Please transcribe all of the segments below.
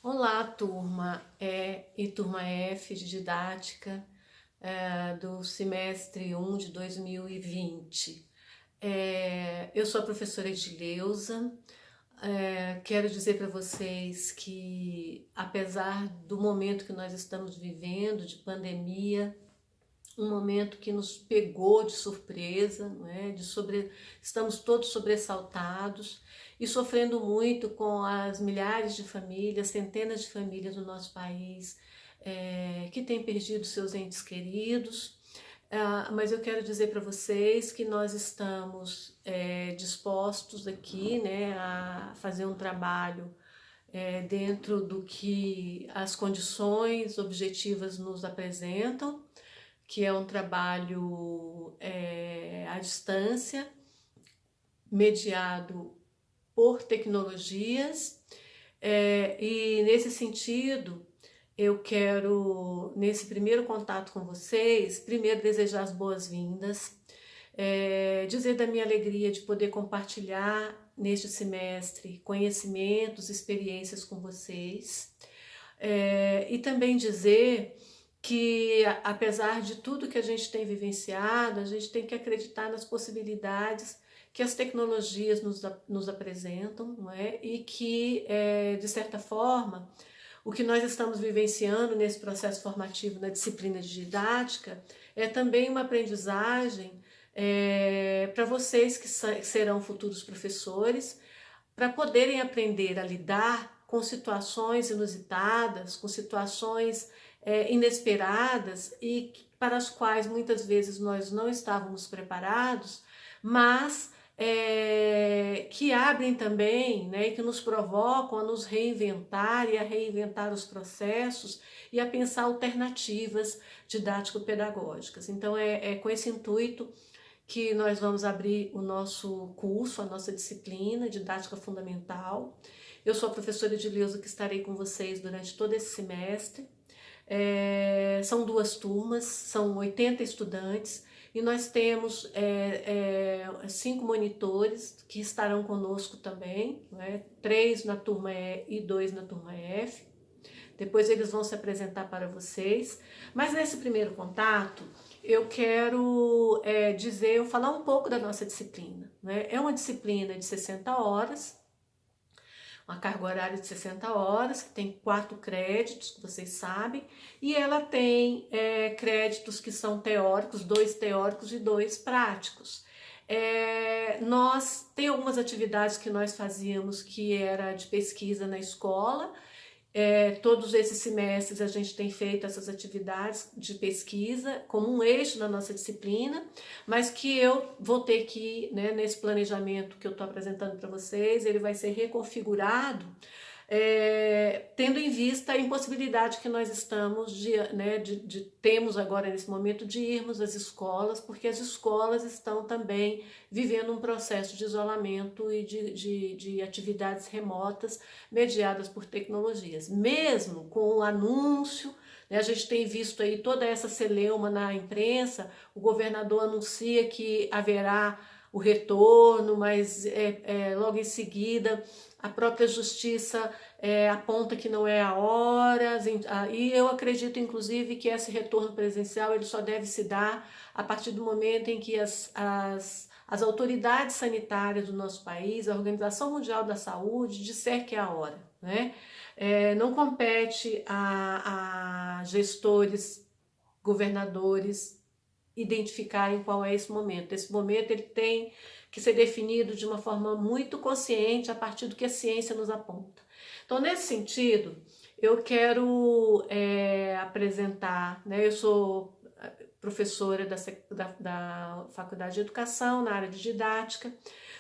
Olá, turma E e turma F de didática do semestre 1 de 2020. Eu sou a professora Edileuza. Quero dizer para vocês que, apesar do momento que nós estamos vivendo, de pandemia, um momento que nos pegou de surpresa, não é? Estamos todos sobressaltados e sofrendo muito com as milhares de famílias, centenas de famílias do nosso país que têm perdido seus entes queridos. Mas eu quero dizer para vocês que nós estamos dispostos aqui, né, a fazer um trabalho dentro do que as condições objetivas nos apresentam, que é um trabalho à distância, mediado por tecnologias, e nesse sentido eu quero, nesse primeiro contato com vocês, primeiro desejar as boas-vindas, dizer da minha alegria de poder compartilhar neste semestre conhecimentos, experiências com vocês, e também dizer que, apesar de tudo que a gente tem vivenciado, a gente tem que acreditar nas possibilidades que as tecnologias nos apresentam, não é? E que, de certa forma, o que nós estamos vivenciando nesse processo formativo na disciplina de didática é também uma aprendizagem para vocês que serão futuros professores, para poderem aprender a lidar com situações inusitadas, com situações inesperadas e para as quais muitas vezes nós não estávamos preparados, mas que abrem também, né, e que nos provocam a nos reinventar e a reinventar os processos e a pensar alternativas didático-pedagógicas. Então é com esse intuito que nós vamos abrir o nosso curso, a nossa disciplina Didática Fundamental. Eu sou a professora Edileuza, que estarei com vocês durante todo esse semestre. São duas turmas, são 80 estudantes, e nós temos 5 monitores que estarão conosco também, né? 3 na turma E e 2 na turma F. Depois eles vão se apresentar para vocês. Mas nesse primeiro contato, eu quero falar um pouco da nossa disciplina, né? É uma disciplina de 60 horas, uma carga horária de 60 horas, que tem 4 créditos, que vocês sabem, e ela tem créditos que são teóricos, 2 teóricos e 2 práticos. Tem algumas atividades que nós fazíamos que era de pesquisa na escola. Todos esses semestres a gente tem feito essas atividades de pesquisa como um eixo na nossa disciplina, mas que eu vou ter que, né, nesse planejamento que eu estou apresentando para vocês, ele vai ser reconfigurado, tendo em vista a impossibilidade que nós estamos temos agora nesse momento de irmos às escolas, porque as escolas estão também vivendo um processo de isolamento e de atividades remotas mediadas por tecnologias. Mesmo com o anúncio, né, a gente tem visto aí toda essa celeuma na imprensa, o governador anuncia que haverá o retorno, mas logo em seguida a própria justiça aponta que não é a hora, e eu acredito inclusive que esse retorno presencial ele só deve se dar a partir do momento em que as autoridades sanitárias do nosso país, a Organização Mundial da Saúde, disser que é a hora, né? Não compete a gestores, governadores identificarem qual é esse momento. Esse momento ele tem que ser definido de uma forma muito consciente a partir do que a ciência nos aponta. Então, nesse sentido, eu quero apresentar, né, eu sou professora da Faculdade de Educação, na área de didática,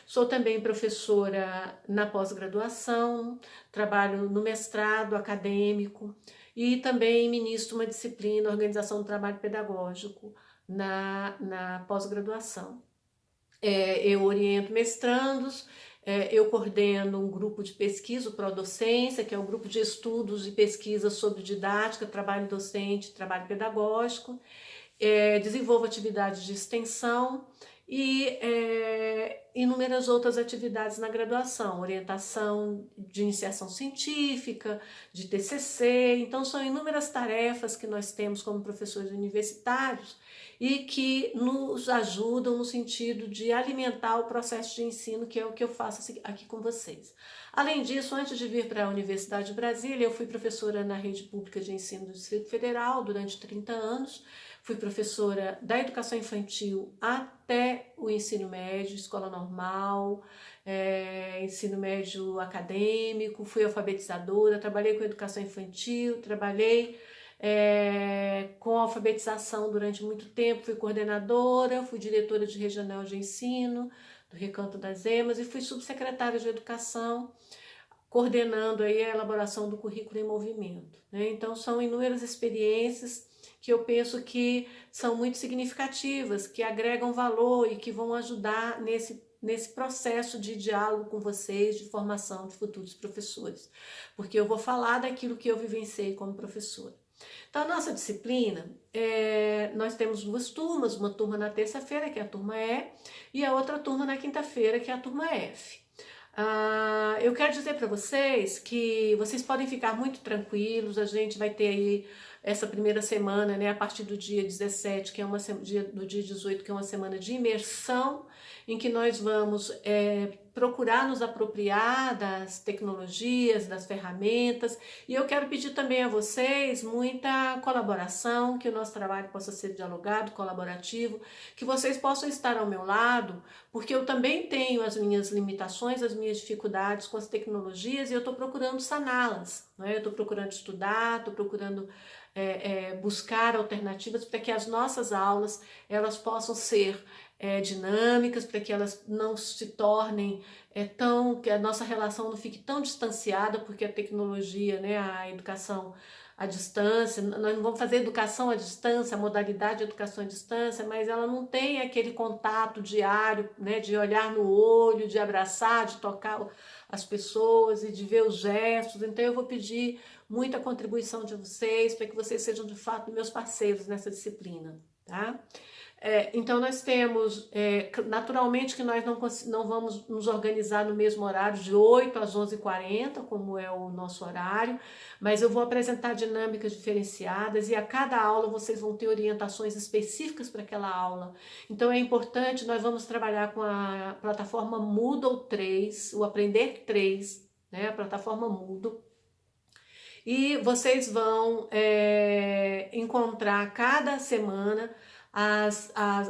sou também professora na pós-graduação, trabalho no mestrado acadêmico e também ministro uma disciplina, Organização do Trabalho Pedagógico, na pós-graduação. Eu oriento mestrandos, eu coordeno um grupo de pesquisa, o Prodocência, que é um grupo de estudos e pesquisa sobre didática, trabalho docente, trabalho pedagógico, desenvolvo atividades de extensão e inúmeras outras atividades na graduação, orientação de iniciação científica, de TCC, então são inúmeras tarefas que nós temos como professores universitários e que nos ajudam no sentido de alimentar o processo de ensino, que é o que eu faço aqui com vocês. Além disso, antes de vir para a Universidade de Brasília, eu fui professora na rede pública de ensino do Distrito Federal durante 30 anos, fui professora da educação infantil até o ensino médio, escola normal, ensino médio acadêmico, fui alfabetizadora, trabalhei com educação infantil, trabalhei com alfabetização durante muito tempo, fui coordenadora, fui diretora de regional de ensino do Recanto das Emas e fui subsecretária de educação, coordenando aí a elaboração do currículo em movimento, né? Então são inúmeras experiências que eu penso que são muito significativas, que agregam valor e que vão ajudar nesse processo de diálogo com vocês, de formação de futuros professores, porque eu vou falar daquilo que eu vivenciei como professora. Então, a nossa disciplina, nós temos duas turmas, uma turma na terça-feira, que é a turma E, e a outra turma na quinta-feira, que é a turma F. Eu quero dizer para vocês que vocês podem ficar muito tranquilos, a gente vai ter aí essa primeira semana, né, a partir do dia 17, que é do dia 18, que é uma semana de imersão, em que nós vamos procurar nos apropriar das tecnologias, das ferramentas, e eu quero pedir também a vocês muita colaboração, que o nosso trabalho possa ser dialogado, colaborativo, que vocês possam estar ao meu lado, porque eu também tenho as minhas limitações, as minhas dificuldades com as tecnologias e eu estou procurando saná-las, né? Eu estou procurando estudar, estou procurando buscar alternativas para que as nossas aulas elas possam ser dinâmicas, para que elas não se tornem que a nossa relação não fique tão distanciada, porque a tecnologia, né, a educação à distância, nós não vamos fazer educação à distância, a modalidade de educação à distância, mas ela não tem aquele contato diário, né, de olhar no olho, de abraçar, de tocar as pessoas e de ver os gestos. Então eu vou pedir muita contribuição de vocês para que vocês sejam de fato meus parceiros nessa disciplina, tá? Então nós temos, naturalmente que nós não vamos nos organizar no mesmo horário de 8 às 11h40, como é o nosso horário, mas eu vou apresentar dinâmicas diferenciadas e a cada aula vocês vão ter orientações específicas para aquela aula. Então é importante, nós vamos trabalhar com a plataforma Moodle 3, o Aprender 3, né, a plataforma Moodle, e vocês vão encontrar cada semana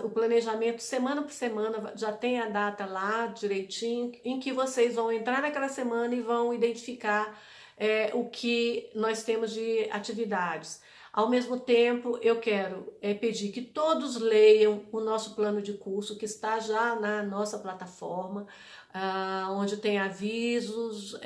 o planejamento semana por semana, já tem a data lá direitinho, em que vocês vão entrar naquela semana e vão identificar o que nós temos de atividades. Ao mesmo tempo, eu quero pedir que todos leiam o nosso plano de curso, que está já na nossa plataforma, onde tem avisos,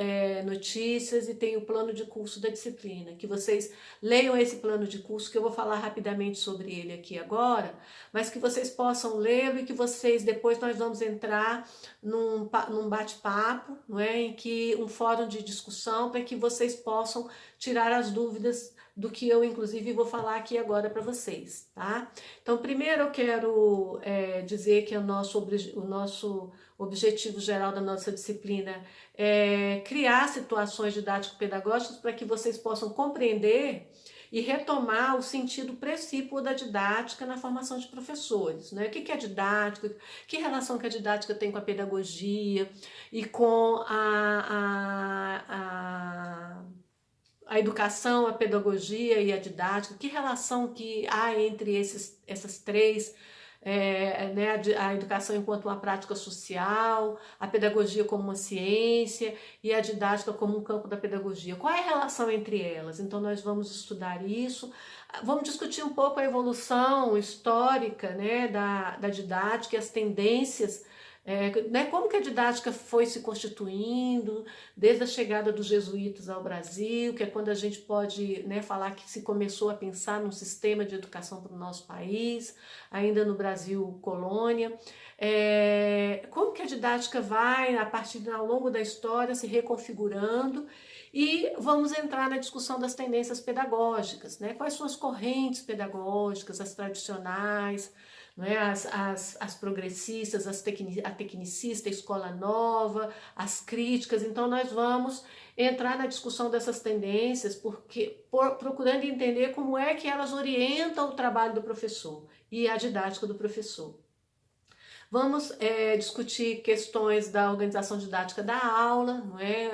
notícias e tem o plano de curso da disciplina. Que vocês leiam esse plano de curso, que eu vou falar rapidamente sobre ele aqui agora, mas que vocês possam lê-lo e que vocês, depois nós vamos entrar num bate-papo, não é? Em que um fórum de discussão, para que vocês possam tirar as dúvidas do que eu, inclusive, vou falar aqui agora para vocês, tá? Então, primeiro eu quero dizer que o nosso objetivo geral da nossa disciplina é criar situações didático-pedagógicas para que vocês possam compreender e retomar o sentido precípuo da didática na formação de professores, né? O que é didática, que relação que a didática tem com a pedagogia e com a educação, a pedagogia e a didática, que relação que há entre essas três, né, a educação enquanto uma prática social, a pedagogia como uma ciência e a didática como um campo da pedagogia. Qual é a relação entre elas? Então nós vamos estudar isso, vamos discutir um pouco a evolução histórica, né, da didática e as tendências, né, como que a didática foi se constituindo desde a chegada dos jesuítas ao Brasil, que é quando a gente pode, né, falar que se começou a pensar num sistema de educação para o nosso país, ainda no Brasil colônia, como que a didática vai, ao longo da história, se reconfigurando, e vamos entrar na discussão das tendências pedagógicas, né? Quais são as correntes pedagógicas, as tradicionais, não é? As progressistas, a tecnicista, a escola nova, as críticas. Então nós vamos entrar na discussão dessas tendências, procurando entender como é que elas orientam o trabalho do professor e a didática do professor. Vamos discutir questões da organização didática da aula, não é?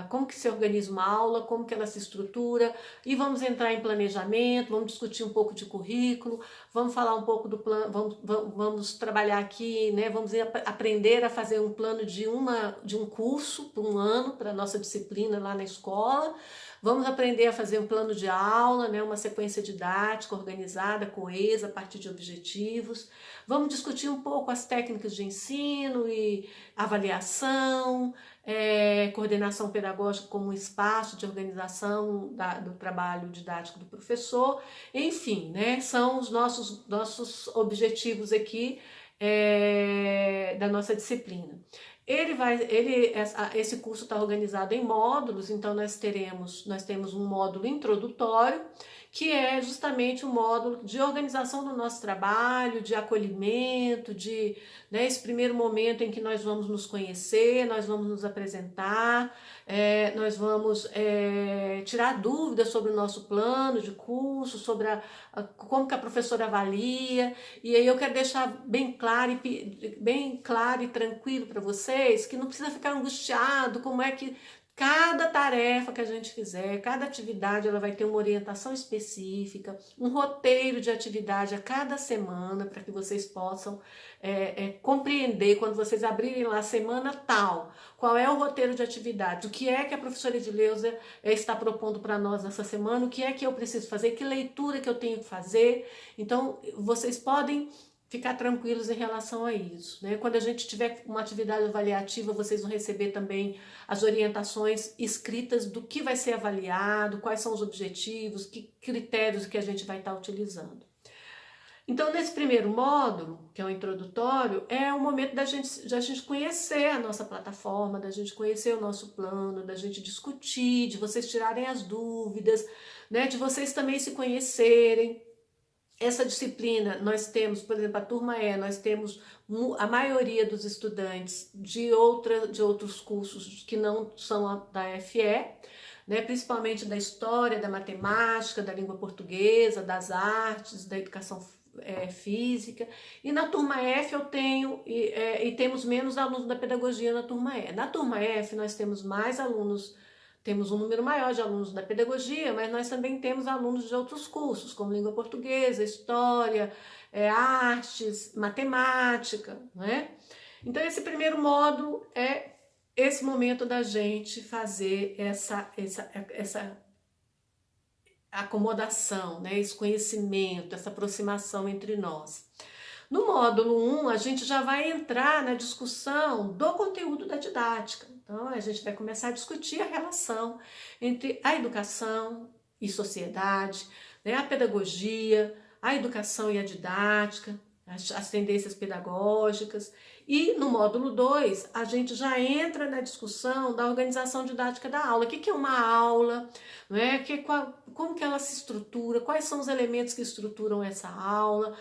Como que se organiza uma aula, como que ela se estrutura, e vamos entrar em planejamento, vamos discutir um pouco de currículo, vamos falar um pouco do plano, vamos trabalhar aqui, né? Vamos aprender a fazer um plano de um curso por um ano para a nossa disciplina lá na escola. Vamos aprender a fazer um plano de aula, né, uma sequência didática organizada, coesa, a partir de objetivos. Vamos discutir um pouco as técnicas de ensino e avaliação, coordenação pedagógica como um espaço de organização do trabalho didático do professor. Enfim, né, são os nossos objetivos aqui da nossa disciplina. Esse curso está organizado em módulos, então nós temos um módulo introdutório, que é justamente um módulo de organização do nosso trabalho, de acolhimento, né, esse primeiro momento em que nós vamos nos conhecer, nós vamos nos apresentar, nós vamos tirar dúvidas sobre o nosso plano de curso, sobre como que a professora avalia, e aí eu quero deixar bem claro e tranquilo para vocês que não precisa ficar angustiado como é que cada tarefa que a gente fizer, cada atividade, ela vai ter uma orientação específica, um roteiro de atividade a cada semana, para que vocês possam compreender, quando vocês abrirem lá a semana tal, qual é o roteiro de atividade, o que é que a professora Edileuza está propondo para nós nessa semana, o que é que eu preciso fazer, que leitura que eu tenho que fazer. Então, vocês podem ficar tranquilos em relação a isso, né? Quando a gente tiver uma atividade avaliativa, vocês vão receber também as orientações escritas do que vai ser avaliado, quais são os objetivos, que critérios que a gente vai estar utilizando. Então, nesse primeiro módulo, que é o introdutório, é o momento da gente conhecer a nossa plataforma, da gente conhecer o nosso plano, da gente discutir, de vocês tirarem as dúvidas, né? De vocês também se conhecerem. Essa disciplina, nós temos, por exemplo, a turma nós temos a maioria dos estudantes de outros cursos que não são da FE, né, principalmente da história, da matemática, da língua portuguesa, das artes, da educação física. E na turma F eu tenho, e temos menos alunos da pedagogia na turma E. Na turma F nós temos mais alunos. Temos um número maior de alunos da pedagogia, mas nós também temos alunos de outros cursos, como língua portuguesa, história, artes, matemática, né? Então, esse primeiro módulo é esse momento da gente fazer essa acomodação, né? Esse conhecimento, essa aproximação entre nós. No módulo 1, a gente já vai entrar na discussão do conteúdo da didática. Então, a gente vai começar a discutir a relação entre a educação e sociedade, né, a pedagogia, a educação e a didática, as tendências pedagógicas. E no módulo 2, a gente já entra na discussão da organização didática da aula. O que é uma aula? Não é? Como que ela se estrutura? Quais são os elementos que estruturam essa aula?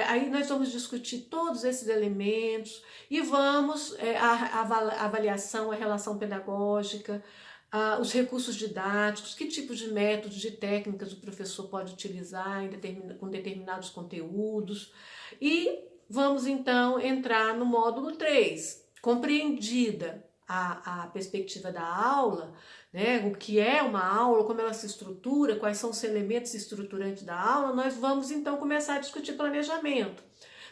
Aí nós vamos discutir todos esses elementos e vamos a avaliação, a relação pedagógica, os recursos didáticos, que tipo de métodos, de técnicas o professor pode utilizar com determinados conteúdos. E vamos então entrar no módulo 3, compreendida a perspectiva da aula, né, o que é uma aula, como ela se estrutura, quais são os elementos estruturantes da aula, nós vamos então começar a discutir planejamento.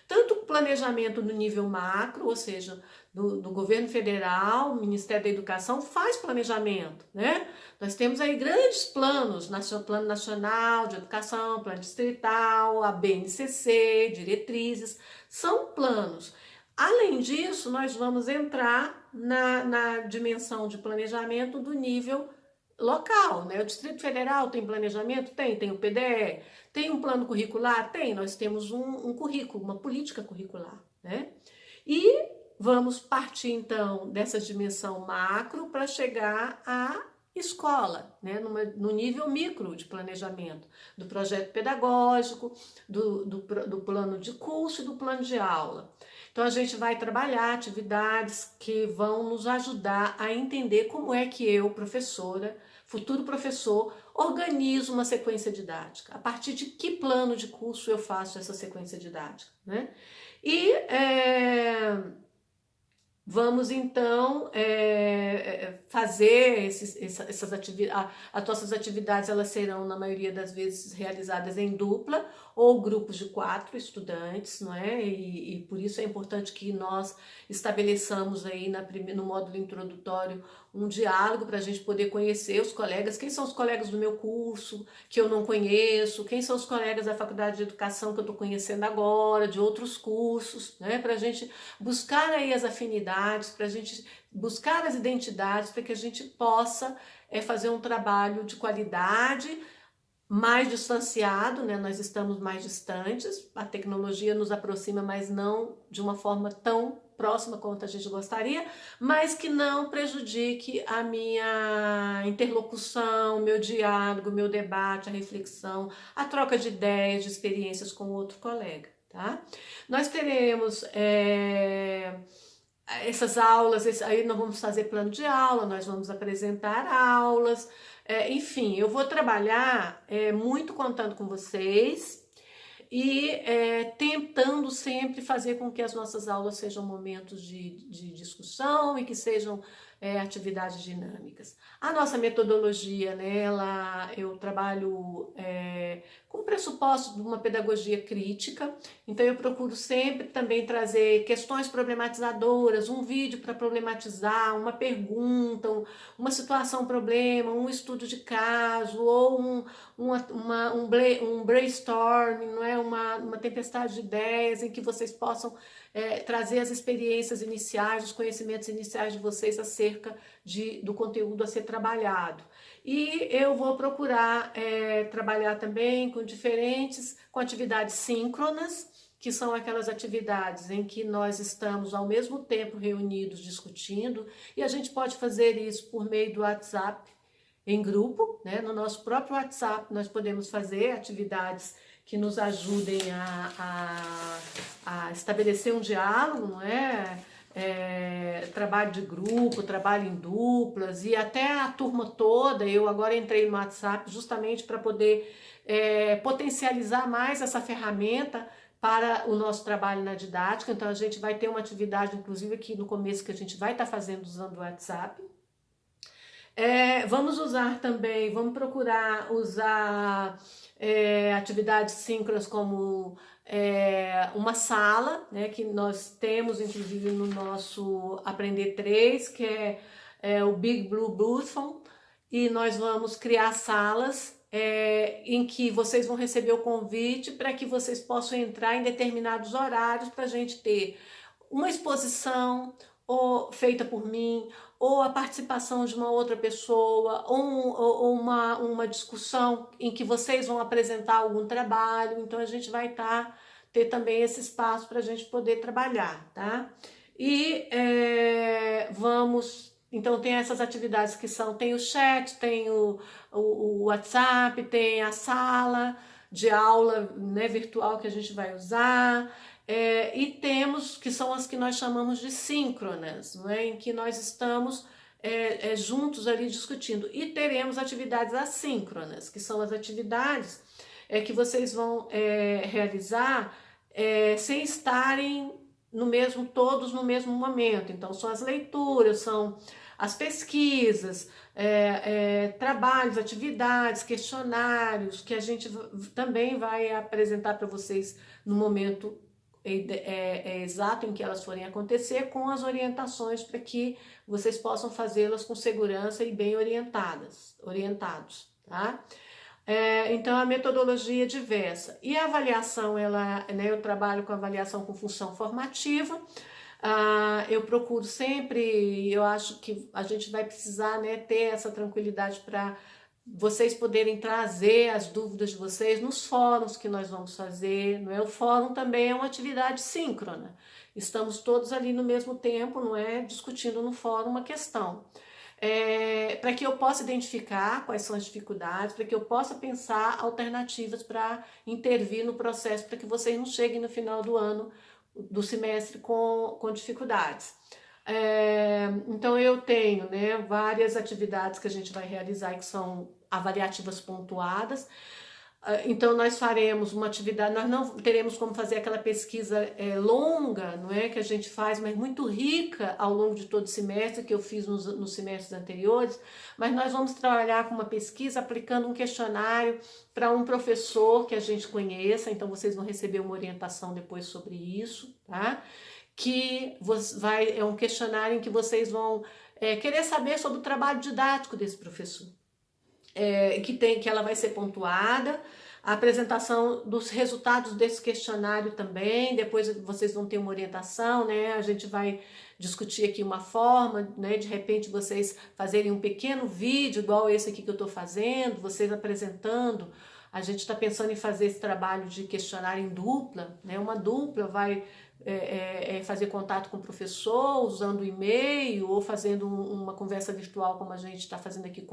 Tanto planejamento no nível macro, ou seja, do governo federal, o Ministério da Educação faz planejamento, né? Nós temos aí grandes planos, Plano Nacional de Educação, Plano Distrital, a BNCC, diretrizes, são planos. Além disso, nós vamos entrar na dimensão de planejamento do nível local, né? O Distrito Federal tem planejamento? Tem o PDE. Tem um plano curricular? Tem, nós temos um currículo, uma política curricular, né? E vamos partir então dessa dimensão macro para chegar à escola, né? No nível micro de planejamento, do projeto pedagógico, do plano de curso e do plano de aula. Então a gente vai trabalhar atividades que vão nos ajudar a entender como é que eu, professora, futuro professor, organizo uma sequência didática. A partir de que plano de curso eu faço essa sequência didática, né? E vamos então fazer essas atividades. As nossas atividades elas serão na maioria das vezes realizadas em dupla ou grupos de 4 estudantes, não é? E por isso é importante que nós estabeleçamos aí no módulo introdutório um diálogo para a gente poder conhecer os colegas, quem são os colegas do meu curso que eu não conheço, quem são os colegas da faculdade de educação que eu estou conhecendo agora, de outros cursos, né? Para a gente buscar aí as afinidades, para a gente buscar as identidades, para que a gente possa fazer um trabalho de qualidade, mais distanciado, né? Nós estamos mais distantes, a tecnologia nos aproxima, mas não de uma forma tão próxima quanto a gente gostaria, mas que não prejudique a minha interlocução, meu diálogo, meu debate, a reflexão, a troca de ideias, de experiências com outro colega, tá? Nós teremos essas aulas, aí nós vamos fazer plano de aula, nós vamos apresentar aulas, enfim, eu vou trabalhar muito contando com vocês e tentando sempre fazer com que as nossas aulas sejam momentos de discussão e que sejam atividades dinâmicas. A nossa metodologia, né, eu trabalho com pressuposto de uma pedagogia crítica, então eu procuro sempre também trazer questões problematizadoras, um vídeo para problematizar, uma pergunta, uma situação, problema, um estudo de caso, ou um brainstorming, não é? Uma tempestade de ideias em que vocês possam trazer as experiências iniciais, os conhecimentos iniciais de vocês acerca do conteúdo a ser trabalhado. E eu vou procurar trabalhar também com atividades síncronas, que são aquelas atividades em que nós estamos ao mesmo tempo reunidos discutindo, e a gente pode fazer isso por meio do WhatsApp em grupo, né? No nosso próprio WhatsApp nós podemos fazer atividades que nos ajudem a estabelecer um diálogo, não é? Trabalho de grupo, trabalho em duplas e até a turma toda. Eu agora entrei no WhatsApp justamente para poder potencializar mais essa ferramenta para o nosso trabalho na didática. Então a gente vai ter uma atividade, inclusive aqui no começo, que a gente vai estar fazendo usando o WhatsApp. Vamos usar também, vamos procurar usar atividades síncronas como uma sala, né, que nós temos inclusive no nosso Aprender 3, que é o Big Blue Button, e nós vamos criar salas em que vocês vão receber o convite para que vocês possam entrar em determinados horários para a gente ter uma exposição ou feita por mim, ou a participação de uma outra pessoa, ou uma discussão em que vocês vão apresentar algum trabalho. Então a gente vai ter também esse espaço para a gente poder trabalhar, tá? E então tem essas atividades que tem o chat, tem o WhatsApp, tem a sala de aula, né, virtual que a gente vai usar. E temos, que são as que nós chamamos de síncronas, não é? Em que nós estamos juntos ali discutindo. E teremos atividades assíncronas, que são as atividades que vocês vão realizar sem estarem todos no mesmo momento. Então são as leituras, são as pesquisas, trabalhos, atividades, questionários, que a gente também vai apresentar para vocês no momento exato em que elas forem acontecer, com as orientações para que vocês possam fazê-las com segurança e bem orientados, tá? Então a metodologia é diversa. E a avaliação, eu trabalho com avaliação com função formativa. Eu procuro sempre, eu acho que a gente vai precisar, né, ter essa tranquilidade para vocês poderem trazer as dúvidas de vocês nos fóruns que nós vamos fazer, não é? O fórum também é uma atividade síncrona. Estamos todos ali no mesmo tempo, não é? Discutindo no fórum uma questão. para que eu possa identificar quais são as dificuldades, para que eu possa pensar alternativas para intervir no processo, para que vocês não cheguem no final do ano, do semestre, com dificuldades. Então eu tenho, né, várias atividades que a gente vai realizar que são avaliativas pontuadas. Então nós faremos uma atividade, nós não teremos como fazer aquela pesquisa longa, não é, que a gente faz, mas muito rica ao longo de todo o semestre, que eu fiz nos semestres anteriores, mas nós vamos trabalhar com uma pesquisa aplicando um questionário para um professor que a gente conheça, então vocês vão receber uma orientação depois sobre isso, tá? Que é um questionário em que vocês vão querer saber sobre o trabalho didático desse professor. Que ela vai ser pontuada, a apresentação dos resultados desse questionário também, depois vocês vão ter uma orientação, né? A gente vai discutir aqui uma forma, né? De repente vocês fazerem um pequeno vídeo, igual esse aqui que eu estou fazendo, vocês apresentando. A gente está pensando em fazer esse trabalho de questionário em dupla, né? Uma dupla vai fazer contato com o professor usando o e-mail ou fazendo uma conversa virtual, como a gente está fazendo aqui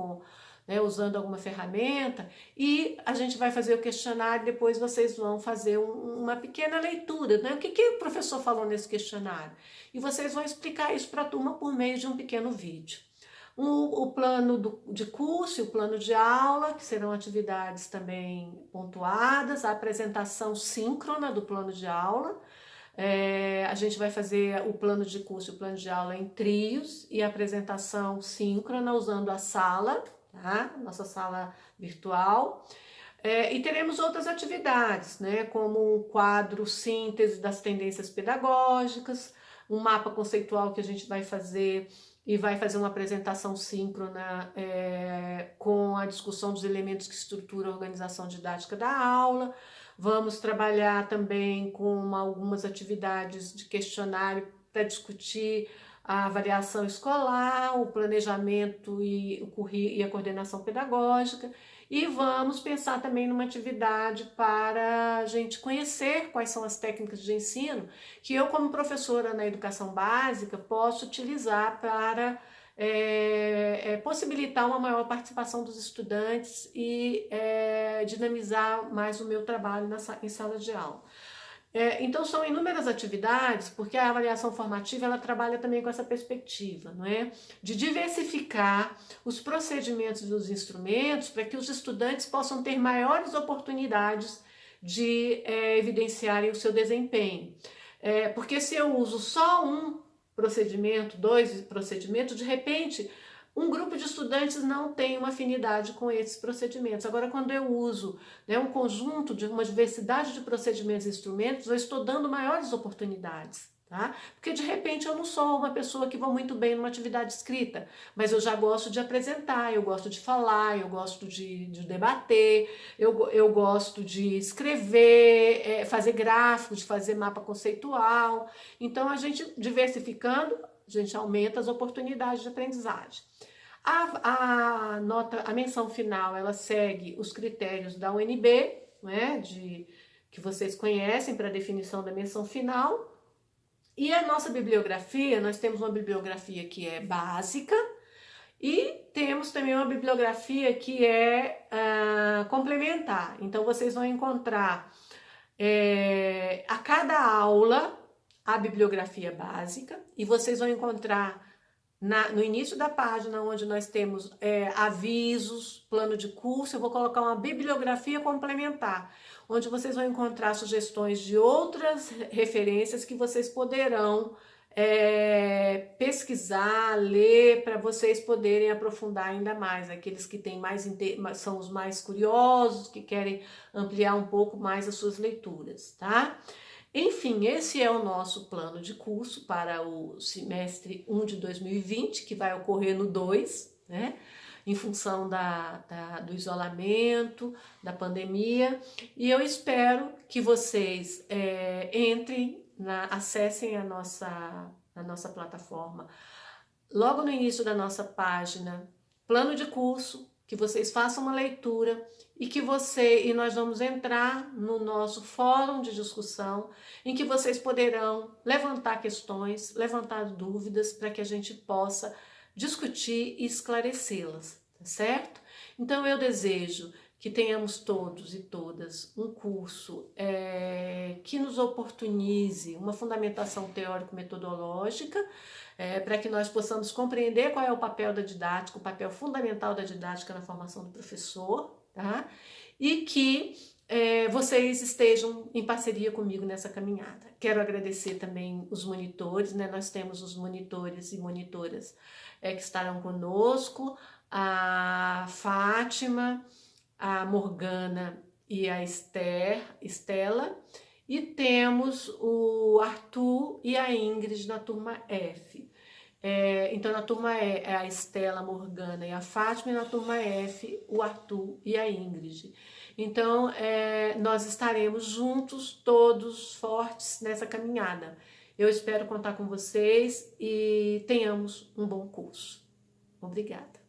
usando alguma ferramenta, e a gente vai fazer o questionário, depois vocês vão fazer uma pequena leitura, né? O que o professor falou nesse questionário? E vocês vão explicar isso para a turma por meio de um pequeno vídeo. O plano de curso e o plano de aula, que serão atividades também pontuadas, a apresentação síncrona do plano de aula. A gente vai fazer o plano de curso e o plano de aula em trios e a apresentação síncrona usando a sala, tá? Nossa sala virtual. E teremos outras atividades, né? Como um quadro síntese das tendências pedagógicas, um mapa conceitual que a gente vai fazer e vai fazer uma apresentação síncrona com a discussão dos elementos que estruturam a organização didática da aula. Vamos trabalhar também com algumas atividades de questionário para discutir a avaliação escolar, o planejamento e a coordenação pedagógica. E vamos pensar também numa atividade para a gente conhecer quais são as técnicas de ensino que eu, como professora na educação básica, posso utilizar para possibilitar uma maior participação dos estudantes e dinamizar mais o meu trabalho em sala de aula. Então são inúmeras atividades, porque a avaliação formativa ela trabalha também com essa perspectiva, não é? De diversificar os procedimentos e os instrumentos para que os estudantes possam ter maiores oportunidades de evidenciarem o seu desempenho. Porque se eu uso só um procedimento, dois procedimentos, de repente um grupo de estudantes não tem uma afinidade com esses procedimentos. Agora, quando eu uso um conjunto de uma diversidade de procedimentos e instrumentos, eu estou dando maiores oportunidades, tá? Porque de repente eu não sou uma pessoa que vou muito bem numa atividade escrita, mas eu já gosto de apresentar, eu gosto de falar, eu gosto de debater, eu gosto de escrever, fazer gráfico, de fazer mapa conceitual. Então, a gente diversificando, a gente aumenta as oportunidades de aprendizagem. A menção final, ela segue os critérios da UNB, né, que vocês conhecem para a definição da menção final. E a nossa bibliografia, nós temos uma bibliografia que é básica e temos também uma bibliografia que é complementar. Então, vocês vão encontrar a cada aula a bibliografia básica e vocês vão encontrar no início da página, onde nós temos avisos, plano de curso, eu vou colocar uma bibliografia complementar, onde vocês vão encontrar sugestões de outras referências que vocês poderão pesquisar, ler, para vocês poderem aprofundar ainda mais. Aqueles que têm são os mais curiosos, que querem ampliar um pouco mais as suas leituras, tá? Enfim, esse é o nosso plano de curso para o semestre 1 de 2020, que vai ocorrer no 2, né? Em função do isolamento, da pandemia. E eu espero que vocês acessem a nossa plataforma. Logo no início da nossa página, plano de curso, que vocês façam uma leitura e nós vamos entrar no nosso fórum de discussão, em que vocês poderão levantar questões, levantar dúvidas, para que a gente possa discutir e esclarecê-las, tá certo? Então eu desejo que tenhamos todos e todas um curso que nos oportunize uma fundamentação teórico-metodológica, para que nós possamos compreender qual é o papel da didática, o papel fundamental da didática na formação do professor, tá? E que vocês estejam em parceria comigo nessa caminhada. Quero agradecer também os monitores, né? Nós temos os monitores e monitoras que estarão conosco, a Fátima, a Morgana e a Estela, e temos o Arthur e a Ingrid na turma F. Então na turma E é a Estela, a Morgana e a Fátima, e na turma F o Arthur e a Ingrid. Então nós estaremos juntos, todos fortes nessa caminhada. Eu espero contar com vocês e tenhamos um bom curso. Obrigada.